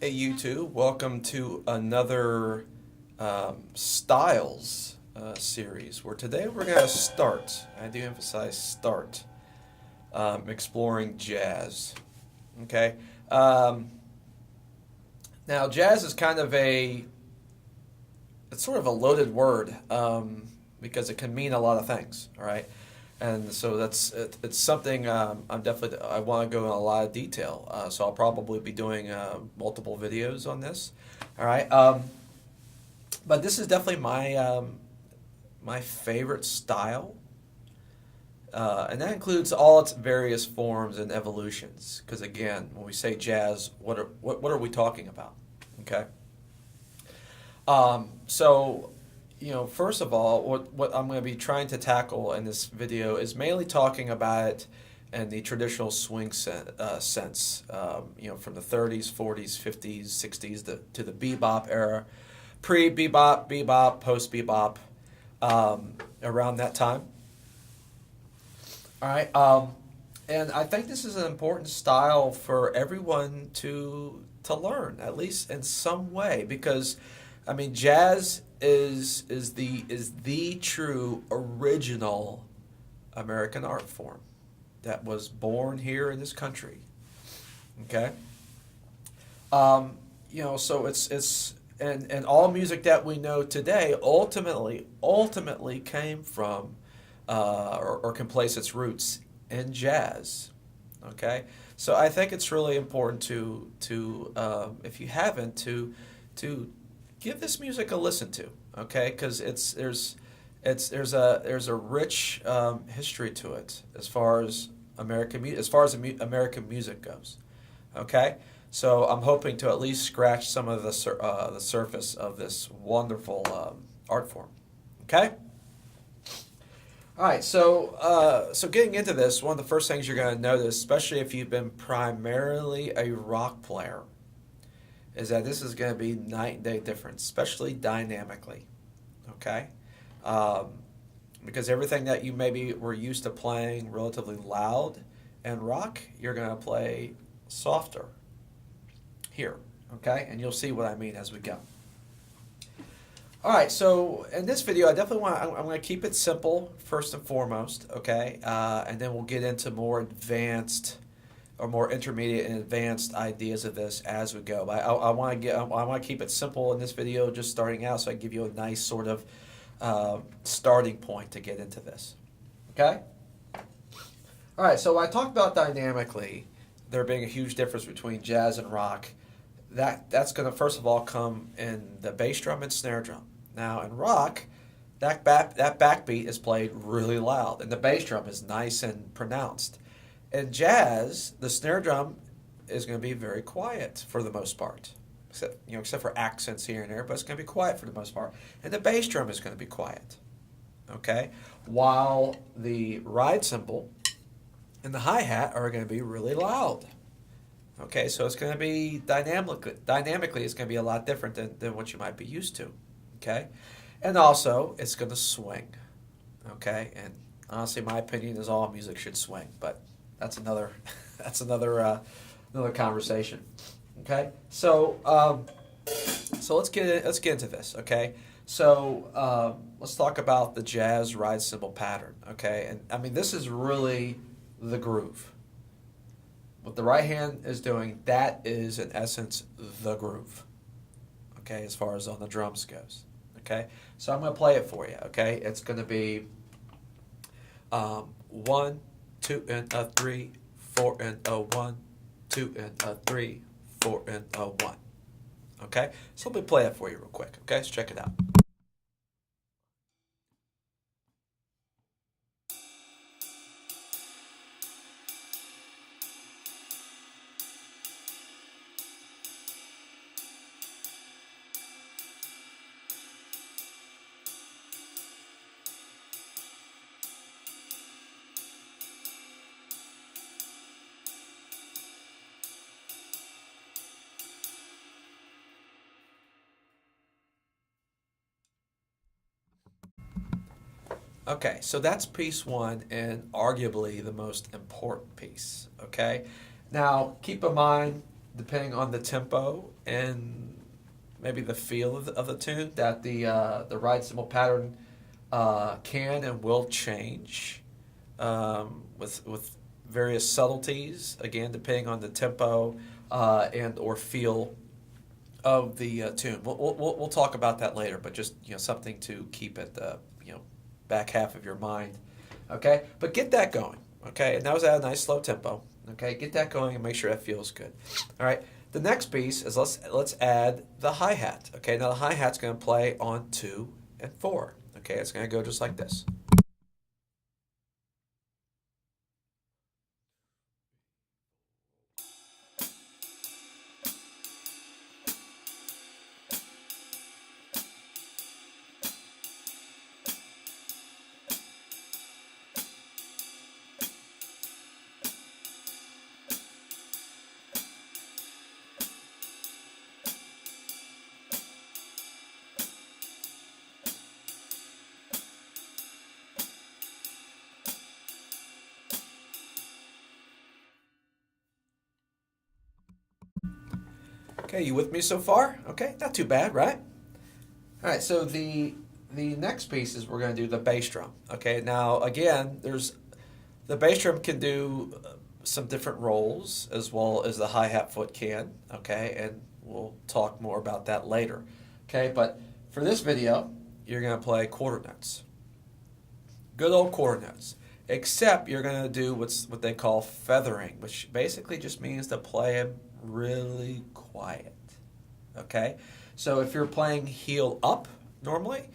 Hey YouTube, welcome to another Styles series where today we're going to start, I do emphasize start, exploring jazz. Okay? Um, Now, jazz is kind of it's sort of a loaded word because it can mean a lot of things, all right? And so it's something I want to go in a lot of detail. So I'll probably be doing multiple videos on this, all right? But this is definitely my favorite style, and that includes all its various forms and evolutions. Because again, when we say jazz, what are we talking about? Okay. So, first of all, what I'm going to be trying to tackle in this video is mainly talking about it in the traditional sense, from the 30s, 40s, 50s, 60s to the bebop era, pre-bebop, bebop, post-bebop, around that time. All right. And I think this is an important style for everyone to learn, at least in some way, because I mean, jazz is the true original American art form that was born here in this country. Okay. So it's and all music that we know today ultimately came from or can place its roots in jazz. Okay, so I think it's really important to if you haven't to give this music a listen to. Okay, because there's a rich history to it as far as American music goes. Okay, so I'm hoping to at least scratch some of the surface of this wonderful art form. Okay. All right, so getting into this, one of the first things you're going to notice, especially if you've been primarily a rock player, is that this is going to be night and day difference, especially dynamically. Okay, um, because everything that you maybe were used to playing relatively loud and rock, you're going to play softer here. Okay, and you'll see what I mean as we go. All right, so in this video, I'm going to keep it simple first and foremost, okay? And then we'll get into more advanced or more intermediate and advanced ideas of this as we go. I want to keep it simple in this video, just starting out, so I give you a nice sort of starting point to get into this, okay? All right, so I talked about dynamically there being a huge difference between jazz and rock. That's going to first of all come in the bass drum and snare drum. Now in rock, that backbeat is played really loud, and the bass drum is nice and pronounced. In jazz, the snare drum is going to be very quiet for the most part, except for accents here and there, but it's going to be quiet for the most part. And the bass drum is going to be quiet, okay, while the ride cymbal and the hi-hat are going to be really loud. Okay, so it's going to be dynamically it's going to be a lot different than what you might be used to. Okay, and also it's going to swing. Okay, and honestly, my opinion is all music should swing, but that's another another conversation. Okay, so let's get into this. Okay, so let's talk about the jazz ride cymbal pattern. Okay, and I mean this is really the groove. What the right hand is doing, that is in essence the groove. Okay, as far as on the drums goes. Okay, so I'm going to play it for you. Okay, it's going to be 1, 2 and a 3, 4 and a 1, 2 and a 3, 4 and a 1. Okay, so let me play it for you real quick. Okay, let's check it out. Okay, so that's piece one and arguably the most important piece. Okay, now keep in mind depending on the tempo and maybe the feel of the tune, that the ride cymbal pattern can and will change with various subtleties. Again, depending on the tempo and or feel of the tune. We'll talk about that later, but just something to keep at the back half of your mind. Okay, but get that going. Okay, and that was at a nice slow tempo. Okay, get that going and make sure that feels good. All right. The next piece is let's add the hi-hat. Okay, now the hi-hat's going to play on 2 and 4. Okay, it's going to go just like this. Okay, you with me so far? Okay, not too bad, right? All right, so the next piece is we're going to do the bass drum. Okay, now again, the bass drum can do some different roles as well as the hi-hat foot can. Okay, and we'll talk more about that later. Okay, but for this video, you're going to play quarter notes. Good old quarter notes. Except you're going to do what they call feathering, which basically just means to play them really quiet. Okay? So if you're playing heel up normally,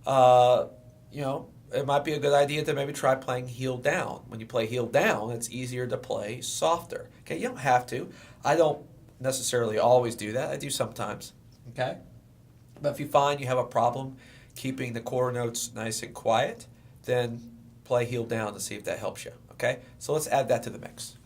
it might be a good idea to maybe try playing heel down. When you play heel down, it's easier to play softer. Okay? You don't have to. I don't necessarily always do that. I do sometimes. Okay? But if you find you have a problem keeping the quarter notes nice and quiet, then play heel down to see if that helps you. Okay? So let's add that to the mix.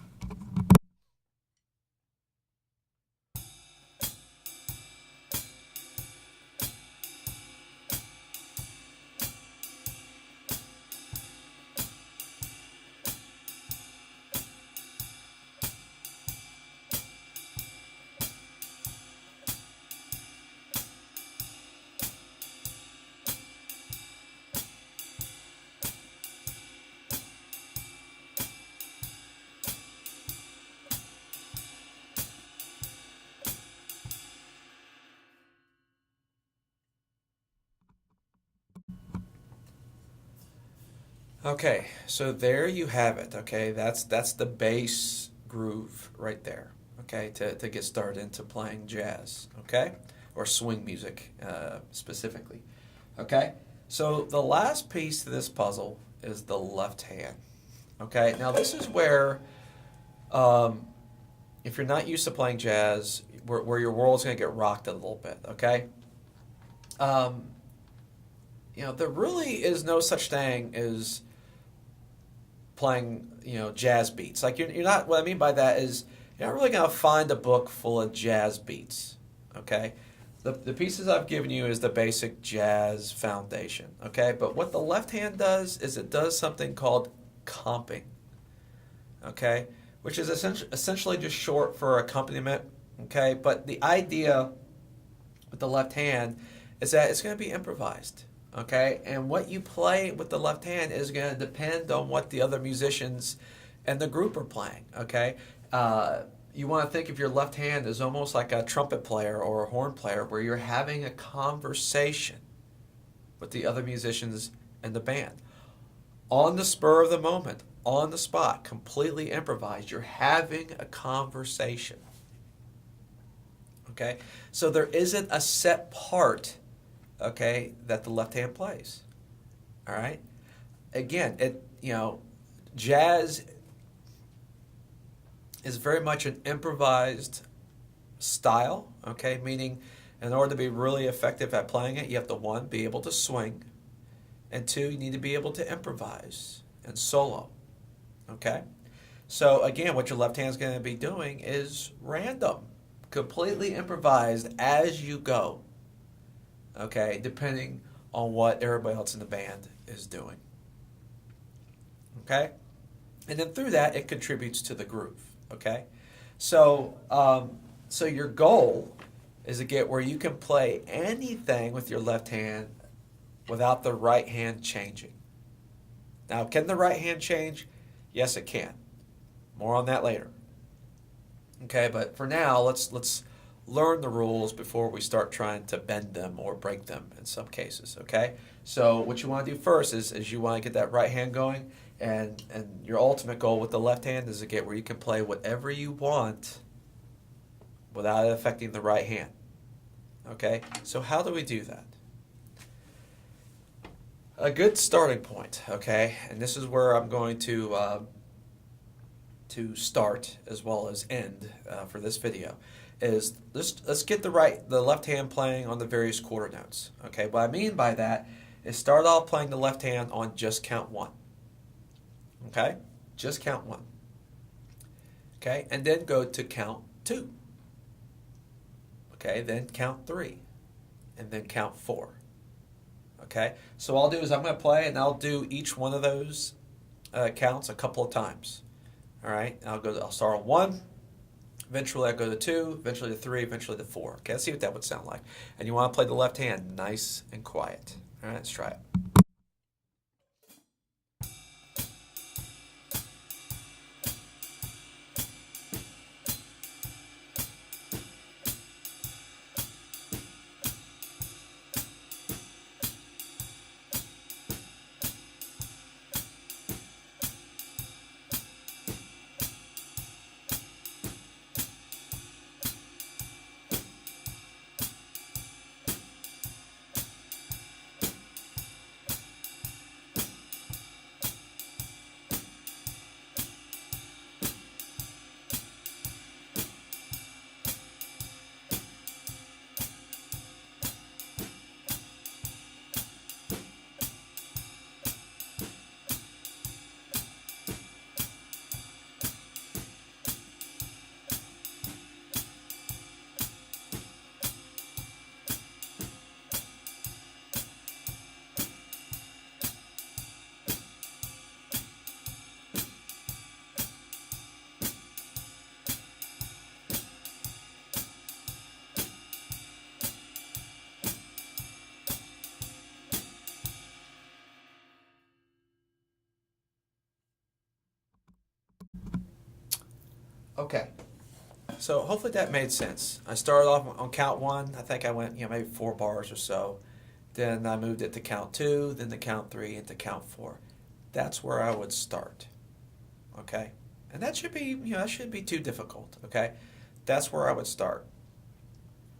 Okay, so there you have it. Okay, that's the bass groove right there. Okay, to get started into playing jazz. Okay, or swing music specifically. Okay, so the last piece to this puzzle is the left hand. Okay, now this is where, if you're not used to playing jazz, where your world's going to get rocked a little bit. Okay, there really is no such thing as playing, jazz beats. Like you're not. What I mean by that is you're not really going to find a book full of jazz beats. Okay, the pieces I've given you is the basic jazz foundation. Okay, but what the left hand does is it does something called comping. Okay, which is essentially just short for accompaniment. Okay, but the idea with the left hand is that it's going to be improvised. Okay, and what you play with the left hand is going to depend on what the other musicians and the group are playing. Okay, you want to think of your left hand as almost like a trumpet player or a horn player, where you're having a conversation with the other musicians and the band on the spur of the moment, on the spot, completely improvised. You're having a conversation. Okay, so there isn't a set part, okay, that the left hand plays. All right. Again, jazz is very much an improvised style. Okay, meaning in order to be really effective at playing it, you have to, one, be able to swing, and two, you need to be able to improvise and solo. Okay. So again, what your left hand is going to be doing is random, completely improvised as you go. Okay, depending on what everybody else in the band is doing. Okay? And then through that, it contributes to the groove. Okay? So, So your goal is to get where you can play anything with your left hand without the right hand changing. Now, can the right hand change? Yes, it can. More on that later. Okay, but for now, let's learn the rules before we start trying to bend them or break them in some cases. Okay, so what you want to do first is you want to get that right hand going, and your ultimate goal with the left hand is to get where you can play whatever you want without it affecting the right hand. Okay, so how do we do that? A good starting point, okay, and this is where I'm going to start as well as end for this video, is let's get the left hand playing on the various quarter notes. Okay, what I mean by that is start off playing the left hand on just count one. Okay, just count one. Okay, and then go to count two. Okay, then count three, and then count four. Okay, so all I'll do is I'm going to play, and I'll do each one of those counts a couple of times. All right, I'll start on one. Eventually, I go to two. Eventually to three. Eventually to four. Okay, let's see what that would sound like. And you want to play the left hand nice and quiet. All right, let's try it. Okay, so hopefully that made sense. I started off on count one. I think I went, maybe 4 bars or so. Then I moved it to count two, then to count three, and to count four. That's where I would start. Okay, and that should be, that shouldn't be too difficult. Okay, that's where I would start.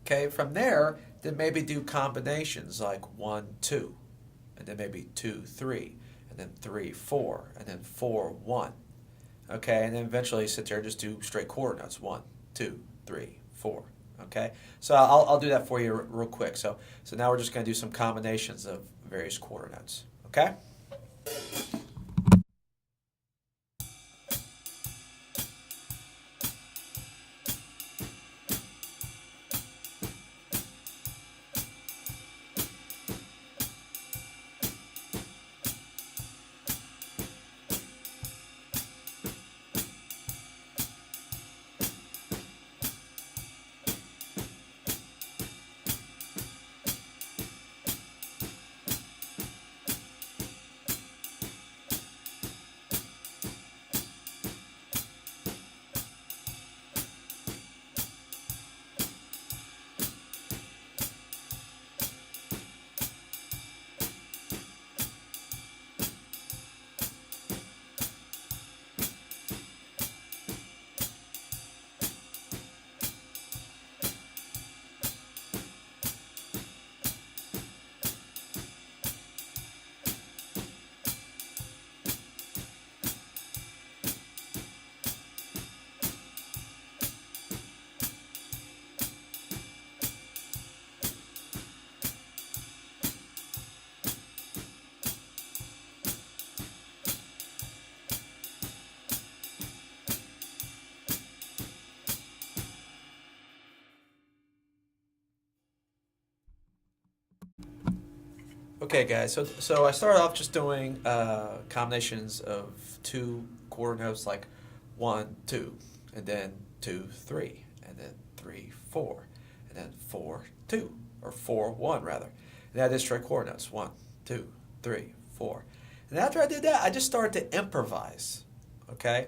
Okay, from there, then maybe do combinations like 1, 2, and then maybe 2, 3, and then 3, 4, and then 4, 1. Okay, and then eventually sit there and just do straight quarter notes. 1, 2, 3, 4. Okay, so I'll do that for you real quick. So now we're just going to do some combinations of various quarter notes. Okay. Okay, guys. So I started off just doing combinations of 2 quarter notes, like 1, 2, and then 2, 3, and then 3, 4, and then 4, 2, or 4, 1 rather. And that is straight quarter notes. 1, 2, 3, 4. And after I did that, I just started to improvise. Okay?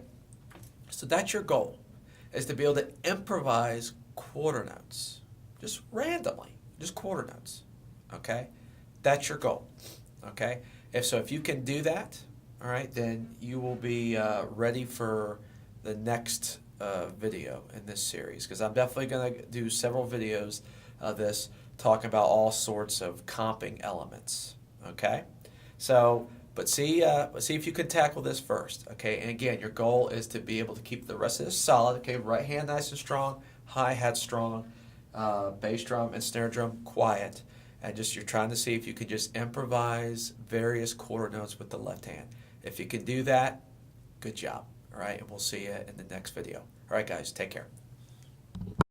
So that's your goal, is to be able to improvise quarter notes. Just randomly. Just quarter notes. Okay? That's your goal. Okay? If you can do that, all right, then you will be ready for the next video in this series, because I'm definitely going to do several videos of this talking about all sorts of comping elements. Okay? So, but see if you can tackle this first. Okay? And again, your goal is to be able to keep the rest of this solid. Okay? Right hand nice and strong, hi-hat strong, bass drum and snare drum quiet. And just you're trying to see if you can just improvise various quarter notes with the left hand. If you can do that, good job. All right, and we'll see you in the next video. All right, guys, take care.